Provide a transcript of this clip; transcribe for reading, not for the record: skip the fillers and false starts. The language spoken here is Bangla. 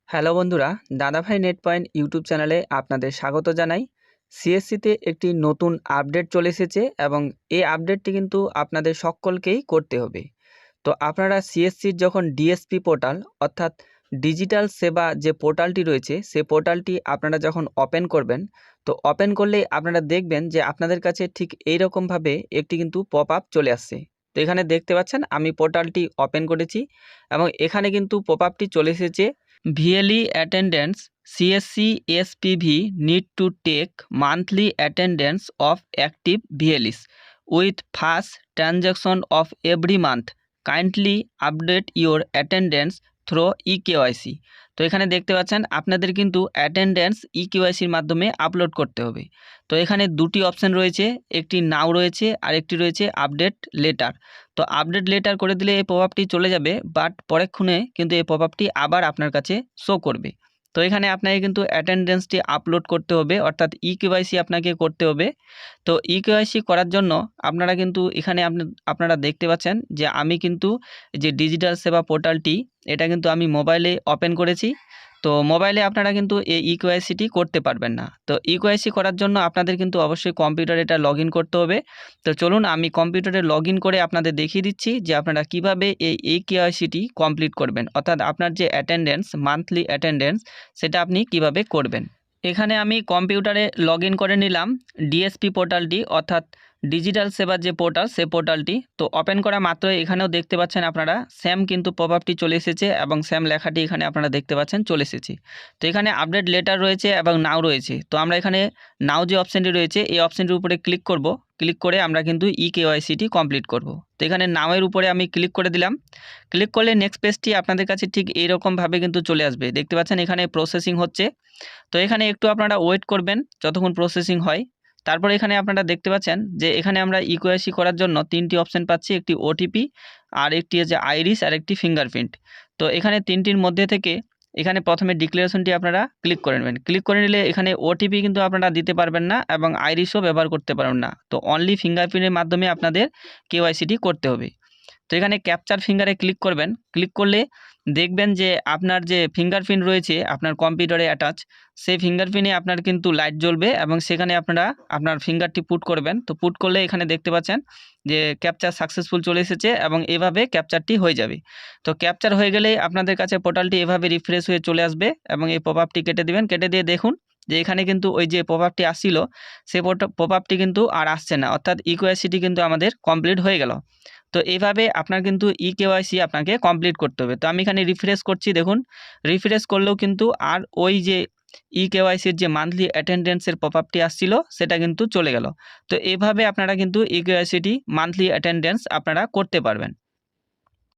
হ্যালো বন্ধুরা, দাদাভাই নেট পয়েন্ট ইউটিউব চ্যানেলে আপনাদের স্বাগত জানাই। সিএসসিতে একটি নতুন আপডেট চলে এসেছে এবং এই আপডেটটি কিন্তু আপনাদের সকলকেই করতে হবে। তো আপনারা সিএসসির যখন ডিএসপি পোর্টাল অর্থাৎ ডিজিটাল সেবা যে পোর্টালটি রয়েছে সেই পোর্টালটি আপনারা যখন ওপেন করবেন, তো ওপেন করলেই আপনারা দেখবেন যে আপনাদের কাছে ঠিক এইরকমভাবে একটি কিন্তু পপ আপ চলে আসছে। তো এখানে দেখতে পাচ্ছেন আমি পোর্টালটি ওপেন করেছি এবং এখানে কিন্তু পপ আপটি চলে এসেছে VLE attendance CSCSPV need to take monthly attendance of active VLEs with first transaction of every month. Kindly update your attendance through eKYC. তো এখানে দেখতে পাচ্ছেন আপনাদের কিন্তু অ্যাটেন্ডেন্স ইকেওয়াইসির মাধ্যমে আপলোড করতে হবে। তো এখানে দুটি অপশান রয়েছে, একটি নাও রয়েছে আর একটি রয়েছে আপডেট লেটার। তো আপডেট লেটার করে দিলে এই পপ আপটি চলে যাবে, বাট পরক্ষণে কিন্তু এই পপ আপটি আবার আপনার কাছে শো করবে। তো এখানে আপনাকে কিন্তু অ্যাটেন্ডেন্সটি আপলোড করতে হবে, অর্থাৎ ইকেওয়াইসি আপনাকে করতে হবে। তো ইকেওয়াইসি করার জন্য আপনারা কিন্তু এখানে আপনারা দেখতে পাচ্ছেন যে আমি কিন্তু যে ডিজিটাল সেবা পোর্টালটি এটা কিন্তু আমি মোবাইলে ওপেন করেছি। তো মোবাইলে আপনারা কিন্তু এই ইকেওয়াইসিটি করতে পারবেন না। তো ইকেওয়াইসি করার জন্য আপনাদের কিন্তু অবশ্যই কম্পিউটারে এটা লগ ইন করতে হবে। তো চলুন আমি কম্পিউটারে লগ ইন করে আপনাদের দেখিয়ে দিচ্ছি যে আপনারা কিভাবে এই ইকেওয়াইসিটি কমপ্লিট করবেন, অর্থাৎ আপনার যে অ্যাটেন্ডেন্স মান্থলি অ্যাটেন্ডেন্স সেটা আপনি কিভাবে করবেন। এখানে আমি কম্পিউটারে লগ ইন করে নিলাম ডিএসপি পোর্টালটি, অর্থাৎ ডিজিটাল সেবার যে পোর্টাল সে পোর্টালটি। তো ওপেন করা মাত্রই এখানেও দেখতে পাচ্ছেন আপনারা স্যাম কিন্তু পপ আপটি চলে এসেছে এবং স্যাম লেখাটি এখানে আপনারা দেখতে পাচ্ছেন চলে এসেছে। তো এখানে আপডেট লেটার রয়েছে এবং নাও রয়েছে। তো আমরা এখানে নাও যে অপশানটি রয়েছে এই অপশানটির উপরে ক্লিক করব। ক্লিক করে আমরা কিন্তু ইকেওয়াইসিটি কমপ্লিট করব। তো এখানে নাওয়ের উপরে আমি ক্লিক করে দিলাম। ক্লিক করলে নেক্সট পেজটি আপনাদের কাছে ঠিক এইরকমভাবে কিন্তু চলে আসবে। দেখতে পাচ্ছেন এখানে প্রসেসিং হচ্ছে। তো এখানে একটু আপনারা ওয়েট করবেন যতক্ষণ প্রসেসিং হয়। তারপর এখানে আপনারা দেখতে পাচ্ছেন যে এখানে আমরা ইকেওয়াইসি করার জন্য তিনটি অপশান পাচ্ছি, একটি ওটিপি আর একটি হচ্ছে আইরিস আর একটি ফিঙ্গারপ্রিন্ট। তো এখানে তিনটির মধ্যে থেকে এখানে প্রথমে ডিক্লারেশনটি আপনারা ক্লিক করে নেবেন। ক্লিক করে নিলে এখানে ওটিপি কিন্তু আপনারা দিতে পারবেন না এবং আইরিসও ব্যবহার করতে পারবেন না। তো অনলি ফিঙ্গারপ্রিন্টের মাধ্যমে আপনাদের কেওয়াইসিটি করতে হবে। তো এখানে ক্যাপচার ফিঙ্গারে ক্লিক করবেন। ক্লিক করলে দেখবেন যে আপনার যে ফিঙ্গারপ্রিন্ট রয়েছে আপনার কম্পিউটারে অ্যাটাচ, সেই ফিঙ্গারপ্রিন্টে আপনার কিন্তু লাইট জ্বলবে এবং সেখানে আপনারা আপনার ফিঙ্গারটি পুট করবেন। তো পুট করলে এখানে দেখতে পাচ্ছেন যে ক্যাপচার সাকসেসফুল চলে এসেছে এবং এভাবে ক্যাপচারটি হয়ে যাবে। তো ক্যাপচার হয়ে গেলে আপনাদের কাছে পোর্টালটি এভাবে রিফ্রেশ হয়ে চলে আসবে এবং এই পপ আপটি কেটে দেবেন। কেটে দিয়ে দেখুন যে এখানে কিন্তু ওই যে পপ আপটি আসছিল সেই পপ আপটি কিন্তু আর আসছে না, অর্থাৎ ইকেওয়াইসিটি কিন্তু আমাদের কমপ্লিট হয়ে গেল। তো এইভাবে আপনার কিন্তু ইকেওয়াইসি আপনাকে কমপ্লিট করতে হবে। তো আমি এখানে রিফ্রেশ করছি, দেখুন রিফ্রেশ করলেও কিন্তু আর ওই যে ইকেওয়াইসির যে মান্থলি অ্যাটেন্ডেন্সের পপ আপটি আসছিল সেটা কিন্তু চলে গেল। তো এইভাবে আপনারা কিন্তু ইকেওয়াইসিটি মান্থলি অ্যাটেন্ডেন্স আপনারা করতে পারবেন।